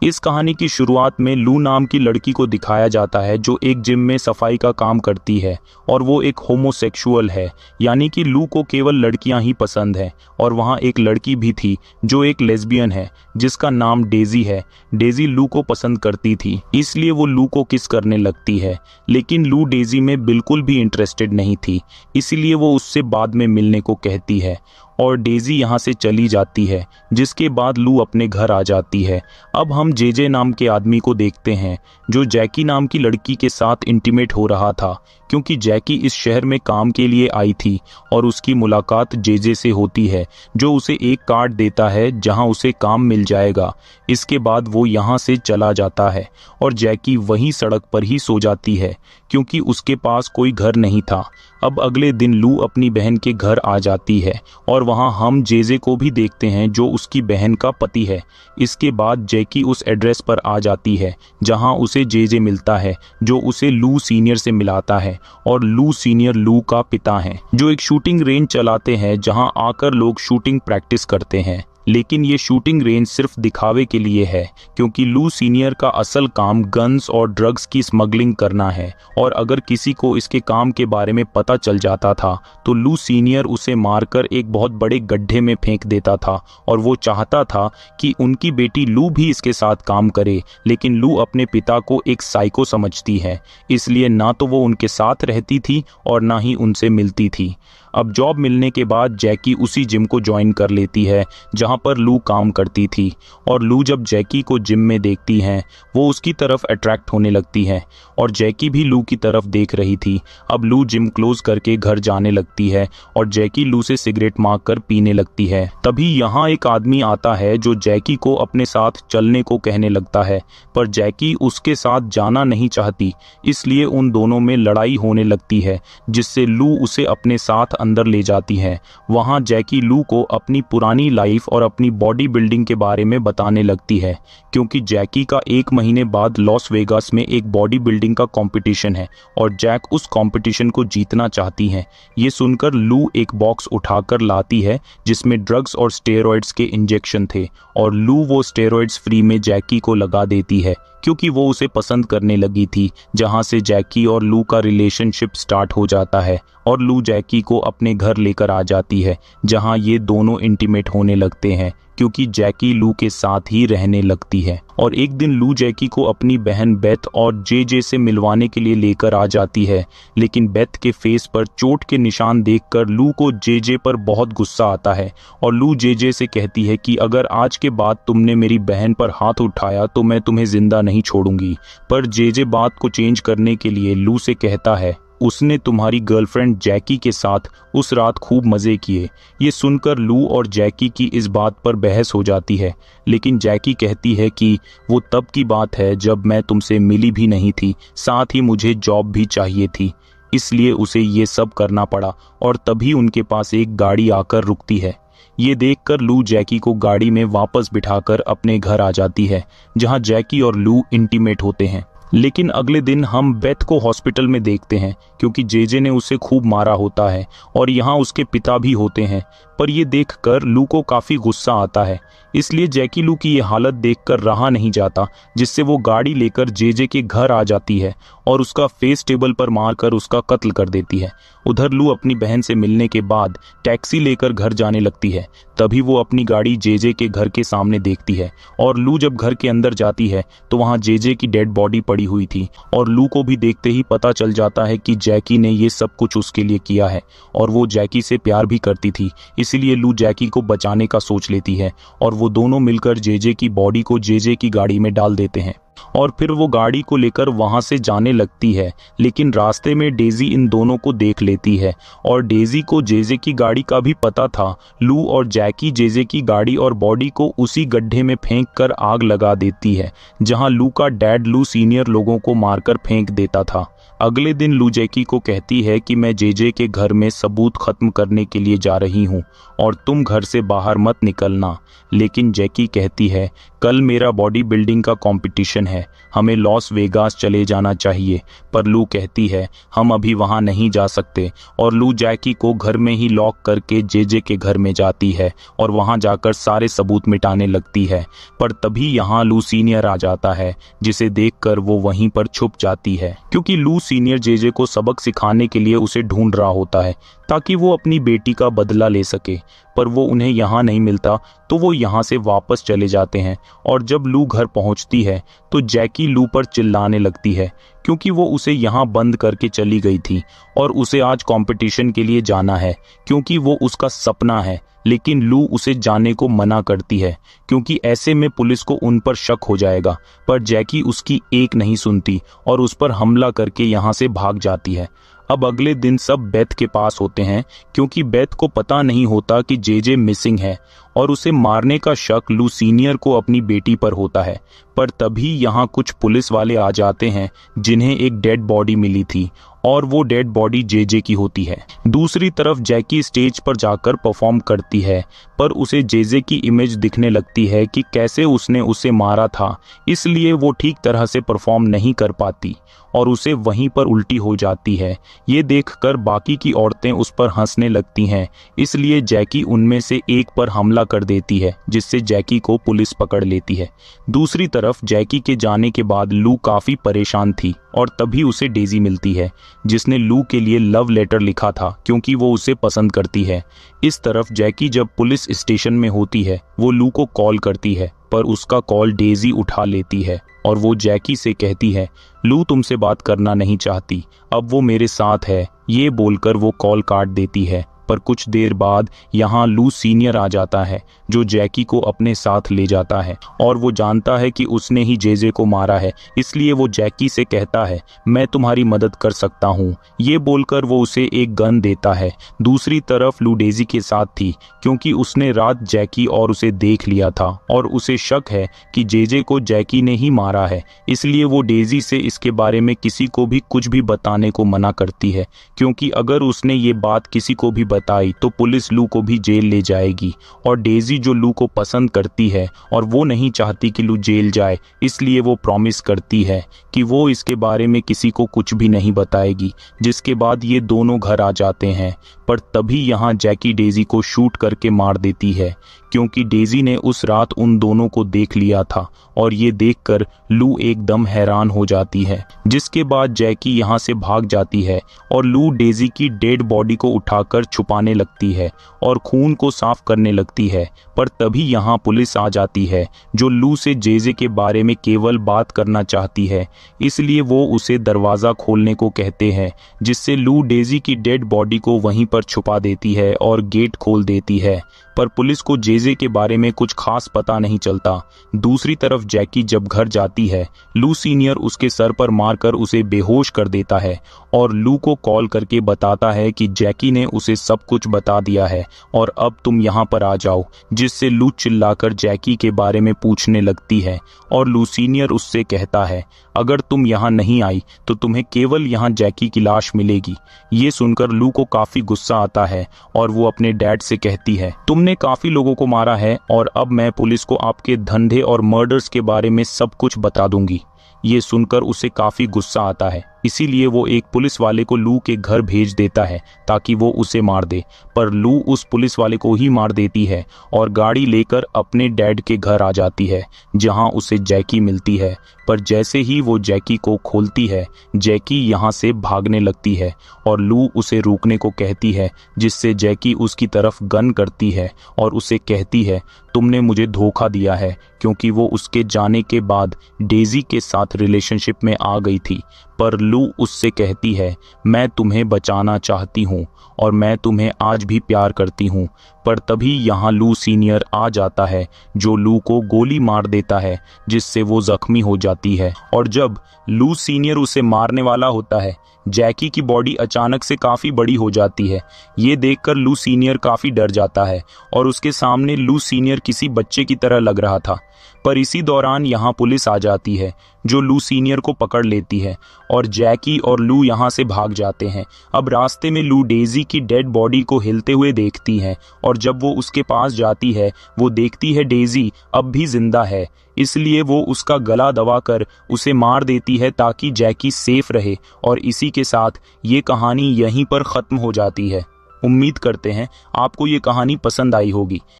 इस कहानी की शुरुआत में लू नाम की लड़की को दिखाया जाता है जो एक जिम में सफाई का काम करती है और वो एक होमोसेक्सुअल है, यानी कि लू को केवल लड़कियां ही पसंद हैं। और वहाँ एक लड़की भी थी जो एक लेस्बियन है जिसका नाम डेजी है। डेजी लू को पसंद करती थी, इसलिए वो लू को किस करने लगती है, लेकिन लू डेजी में बिल्कुल भी इंटरेस्टेड नहीं थी, इसीलिए वो उससे बाद में मिलने को कहती है और डेजी यहाँ से चली जाती है, जिसके बाद लू अपने घर आ जाती है। अब हम जेजे नाम के आदमी को देखते हैं जो जैकी नाम की लड़की के साथ इंटीमेट हो रहा था, क्योंकि जैकी इस शहर में काम के लिए आई थी और उसकी मुलाकात जेजे से होती है जो उसे एक कार्ड देता है जहां उसे काम मिल जाएगा। इसके बाद वो यहाँ से चला जाता है और जैकी वहीं सड़क पर ही सो जाती है क्योंकि उसके पास कोई घर नहीं था। अब अगले दिन लू अपनी बहन के घर आ जाती है और वहां हम जेजे को भी देखते हैं जो उसकी बहन का पति है। इसके बाद जैकी उस एड्रेस पर आ जाती है जहां उसे जेजे मिलता है जो उसे लू सीनियर से मिलाता है और लू सीनियर लू का पिता है जो एक शूटिंग रेंज चलाते हैं जहां आकर लोग शूटिंग प्रैक्टिस करते हैं। लेकिन ये शूटिंग रेंज सिर्फ दिखावे के लिए है क्योंकि लू सीनियर का असल काम गन्स और ड्रग्स की स्मगलिंग करना है और अगर किसी को इसके काम के बारे में पता चल जाता था तो लू सीनियर उसे मारकर एक बहुत बड़े गड्ढे में फेंक देता था। और वो चाहता था कि उनकी बेटी लू भी इसके साथ काम करे, लेकिन लू अपने पिता को एक साइको समझती है, इसलिए ना तो वो उनके साथ रहती थी और ना ही उनसे मिलती थी। अब जॉब मिलने के बाद जैकी उसी जिम को ज्वाइन कर लेती है जहां पर लू काम करती थी और लू जब जैकी को जिम में देखती है वो उसकी तरफ अट्रैक्ट होने लगती है और जैकी भी लू की तरफ देख रही थी। अब लू जिम क्लोज करके घर जाने लगती है और जैकी लू से सिगरेट मांग कर पीने लगती है। तभी यहाँ एक आदमी आता है जो जैकी को अपने साथ चलने को कहने लगता है, पर जैकी उसके साथ जाना नहीं चाहती, इसलिए उन दोनों में लड़ाई होने लगती है जिससे लू उसे अपने साथ अंदर ले जाती है। वहां जैकी लू को अपनी पुरानी लाइफ और अपनी बॉडी बिल्डिंग के बारे में बताने लगती है क्योंकि जैकी का 1 महीने बाद लॉस वेगास में एक बॉडी बिल्डिंग का कंपटीशन है और जैक उस कंपटीशन को जीतना चाहती है। ये सुनकर लू एक बॉक्स उठाकर लाती है जिसमें ड्रग्स और स्टेरॉइड्स के इंजेक्शन थे और लू वो स्टेरॉइड्स फ्री में जैकी को लगा देती है क्योंकि वो उसे पसंद करने लगी थी। जहां से जैकी और लू का रिलेशनशिप स्टार्ट हो जाता है और लू जैकी को अपने घर लेकर आ जाती है जहां ये दोनों इंटीमेट होने लगते हैं क्योंकि जैकी लू के साथ ही रहने लगती है। और एक दिन लू जैकी को अपनी बहन बेथ और जेजे से मिलवाने के लिए लेकर आ जाती है, लेकिन बेथ के फेस पर चोट के निशान देखकर लू को जेजे पर बहुत गुस्सा आता है और लू जेजे से कहती है कि अगर आज के बाद तुमने मेरी बहन पर हाथ उठाया तो मैं तुम्हें जिंदा नहीं छोड़ूंगी। पर जेजे बात को चेंज करने के लिए लू से कहता है उसने तुम्हारी गर्लफ्रेंड जैकी के साथ उस रात खूब मजे किए। ये सुनकर लू और जैकी की इस बात पर बहस हो जाती है, लेकिन जैकी कहती है कि वो तब की बात है जब मैं तुमसे मिली भी नहीं थी, साथ ही मुझे जॉब भी चाहिए थी, इसलिए उसे ये सब करना पड़ा। और तभी उनके पास एक गाड़ी आकर रुकती है। ये देखकर लू जैकी को गाड़ी में वापस बिठाकर अपने घर आ जाती है जहां जैकी और लू इंटीमेट होते हैं। लेकिन अगले दिन हम बेथ को हॉस्पिटल में देखते हैं क्योंकि जेजे ने उसे खूब मारा होता है और यहाँ उसके पिता भी होते हैं। पर ये देखकर लू को काफ़ी गुस्सा आता है, इसलिए जैकी लू की ये हालत देखकर रहा नहीं जाता, जिससे वो गाड़ी लेकर जेजे के घर आ जाती है और उसका फेस टेबल पर मारकर उसका कत्ल कर देती है। उधर लू अपनी बहन से मिलने के बाद टैक्सी लेकर घर जाने लगती है। तभी वो अपनी गाड़ी जेजे के घर के सामने देखती है और लू जब घर के अंदर जाती है तो वहाँ जेजे की डेड बॉडी पड़ी हुई थी और लू को भी देखते ही पता चल जाता है कि जैकी ने ये सब कुछ उसके लिए किया है और वो जैकी से प्यार भी करती थी, इसीलिए लू जैकी को बचाने का सोच लेती है और वो दोनों मिलकर जेजे की बॉडी को जेजे की गाड़ी में डाल देते हैं और फिर वो गाड़ी को लेकर वहां से जाने लगती है। लेकिन रास्ते में डेजी इन दोनों को देख लेती है और डेजी को जेजे की गाड़ी का भी पता था। लू और जैकी जेजे की गाड़ी और बॉडी को उसी गड्ढे में फेंक कर आग लगा देती है जहां लू का डैड लू सीनियर लोगों को मारकर फेंक देता था। अगले दिन लू जैकी को कहती है कि मैं जेजे के घर में सबूत खत्म करने के लिए जा रही हूँ और तुम घर से बाहर मत निकलना। लेकिन जैकी कहती है कल मेरा बॉडी बिल्डिंग का कंपटीशन है, हमें लॉस वेगास चले जाना चाहिए। पर लू कहती है हम अभी वहां नहीं जा सकते और लू जैकी को घर में ही लॉक करके जेजे के घर में जाती है और वहां जाकर सारे सबूत मिटाने लगती है। पर तभी यहाँ लू सीनियर आ जाता है, जिसे देखकर वो वहीं पर छुप जाती है, क्योंकि लू सीनियर जेजे को सबक सिखाने के लिए उसे ढूंढ रहा होता है ताकि वो अपनी बेटी का बदला ले सके। पर वो उन्हें यहाँ नहीं मिलता तो वो यहाँ से वापस चले जाते हैं। और जब लू घर पहुँचती है तो जैकी लू पर चिल्लाने लगती है, क्योंकि वो उसे यहाँ बंद करके चली गई थी और उसे आज कंपटीशन के लिए जाना है, क्योंकि वो उसका सपना है। लेकिन लू उसे जाने को मना करती है, क्योंकि ऐसे में पुलिस को उन पर शक हो जाएगा। पर जैकी उसकी एक नहीं सुनती और उस पर हमला करके यहाँ से भाग जाती है। अब अगले दिन सब बेथ के पास होते हैं, क्योंकि बेथ को पता नहीं होता कि जेजे मिसिंग है और उसे मारने का शक लू सीनियर को अपनी बेटी पर होता है। पर तभी यहाँ कुछ पुलिस वाले आ जाते हैं जिन्हें एक डेड बॉडी मिली थी और वो डेड बॉडी जेजे की होती है। दूसरी तरफ जैकी स्टेज पर जाकर परफॉर्म करती है, पर उसे जेजे की इमेज दिखने लगती है कि कैसे उसने उसे मारा था, इसलिए वो ठीक तरह से परफॉर्म नहीं कर पाती और उसे वहीं पर उल्टी हो जाती है। ये देखकर बाकी की औरतें उस पर हंसने लगती हैं, इसलिए जैकी उनमें से एक पर हमला कर देती है, जिससे जैकी को पुलिस पकड़ लेती है। दूसरी तरफ जैकी के जाने के बाद लू काफ़ी परेशान थी और तभी उसे डेजी मिलती है, जिसने लू के लिए लव लेटर लिखा था, क्योंकि वो उसे पसंद करती है। इस तरफ जैकी जब पुलिस स्टेशन में होती है वो लू को कॉल करती है, पर उसका कॉल डेजी उठा लेती है और वो जैकी से कहती है लू तुमसे बात करना नहीं चाहती, अब वो मेरे साथ है। ये बोलकर वो कॉल काट देती है। पर कुछ देर बाद यहाँ लू सीनियर आ जाता है, जो जैकी को अपने साथ ले जाता है और वो जानता है कि उसने ही जेजे को मारा है, इसलिए वो जैकी से कहता है मैं तुम्हारी मदद कर सकता हूँ। ये बोलकर वो उसे एक गन देता है। दूसरी तरफ लू डेजी के साथ थी, क्योंकि उसने रात जैकी और उसे देख लिया था और उसे शक है कि जेजे को जैकी ने ही मारा है, इसलिए वो डेजी से इसके बारे में किसी को भी कुछ भी बताने को मना करती है, क्योंकि अगर उसने ये बात किसी को भी बताई तो पुलिस लू को भी जेल ले जाएगी। और डेजी जो लू को पसंद करती है और वो नहीं चाहती कि लू जेल जाए, इसलिए वो प्रॉमिस करती है कि वो इसके बारे में किसी को कुछ भी नहीं बताएगी। जिसके बाद ये दोनों घर आ जाते हैं। पर तभी यहाँ जैकी डेजी को शूट करके मार देती है, क्योंकि डेजी ने उस रात उन दोनों को देख लिया था और ये देखकर लू एकदम हैरान हो जाती है। जिसके बाद जैकी यहाँ से भाग जाती है और लू डेजी की डेड बॉडी को उठाकर छुपाने लगती है और खून को साफ करने लगती है। पर तभी यहाँ पुलिस आ जाती है, जो लू से जेजे के बारे में केवल बात करना चाहती है, इसलिए वो उसे दरवाज़ा खोलने को कहते हैं, जिससे लू डेजी की डेड बॉडी को वहीं पर छुपा देती है और गेट खोल देती है। पर पुलिस को जेजे के बारे में कुछ खास पता नहीं चलता। दूसरी तरफ जैकी जब घर जाती है, लू सीनियर उसके सर पर मारकर उसे बेहोश कर देता है और लू को कॉल करके बताता है कि जैकी ने उसे सब कुछ बता दिया है और अब तुम यहाँ पर आ जाओ, जिससे लू चिल्लाकर जैकी के बारे में पूछने लगती है और लू सीनियर उससे कहता है अगर तुम यहाँ नहीं आई तो तुम्हें केवल यहाँ जैकी की लाश मिलेगी। ये सुनकर लू को काफ़ी गुस्सा आता है और वो अपने डैड से कहती है तुमने काफ़ी लोगों को मारा है और अब मैं पुलिस को आपके धंधे और मर्डर्स के बारे में सब कुछ बता दूंगी। ये सुनकर उसे काफ़ी गुस्सा आता है, इसीलिए वो एक पुलिस वाले को लू के घर भेज देता है ताकि वो उसे मार दे। पर लू उस पुलिस वाले को ही मार देती है और गाड़ी लेकर अपने डैड के घर आ जाती है, जहां उसे जैकी मिलती है। पर जैसे ही वो जैकी को खोलती है, जैकी यहाँ से भागने लगती है और लू उसे रोकने को कहती है, जिससे जैकी उसकी तरफ गन करती है और उसे कहती है तुमने मुझे धोखा दिया है, क्योंकि वो उसके जाने के बाद डेजी के साथ रिलेशनशिप में आ गई थी। पर लू उससे कहती है मैं तुम्हें बचाना चाहती हूँ और मैं तुम्हें आज भी प्यार करती हूँ। पर तभी यहाँ लू सीनियर आ जाता है, जो लू को गोली मार देता है, जिससे वो जख्मी हो जाती है। और जब लू सीनियर उसे मारने वाला होता है, जैकी की बॉडी अचानक से काफ़ी बड़ी हो जाती है। ये देखकर लू सीनियर काफ़ी डर जाता है और उसके सामने लू सीनियर किसी बच्चे की तरह लग रहा था। पर इसी दौरान यहाँ पुलिस आ जाती है जो लू सीनियर को पकड़ लेती है और जैकी और लू यहाँ से भाग जाते हैं। अब रास्ते में लू डेजी की डेड बॉडी को हिलते हुए देखती है और जब वो उसके पास जाती है वो देखती है डेजी अब भी जिंदा है, इसलिए वो उसका गला दबाकर उसे मार देती है ताकि जैकी सेफ रहे। और इसी के साथ ये कहानी यहीं पर ख़त्म हो जाती है। उम्मीद करते हैं आपको ये कहानी पसंद आई होगी।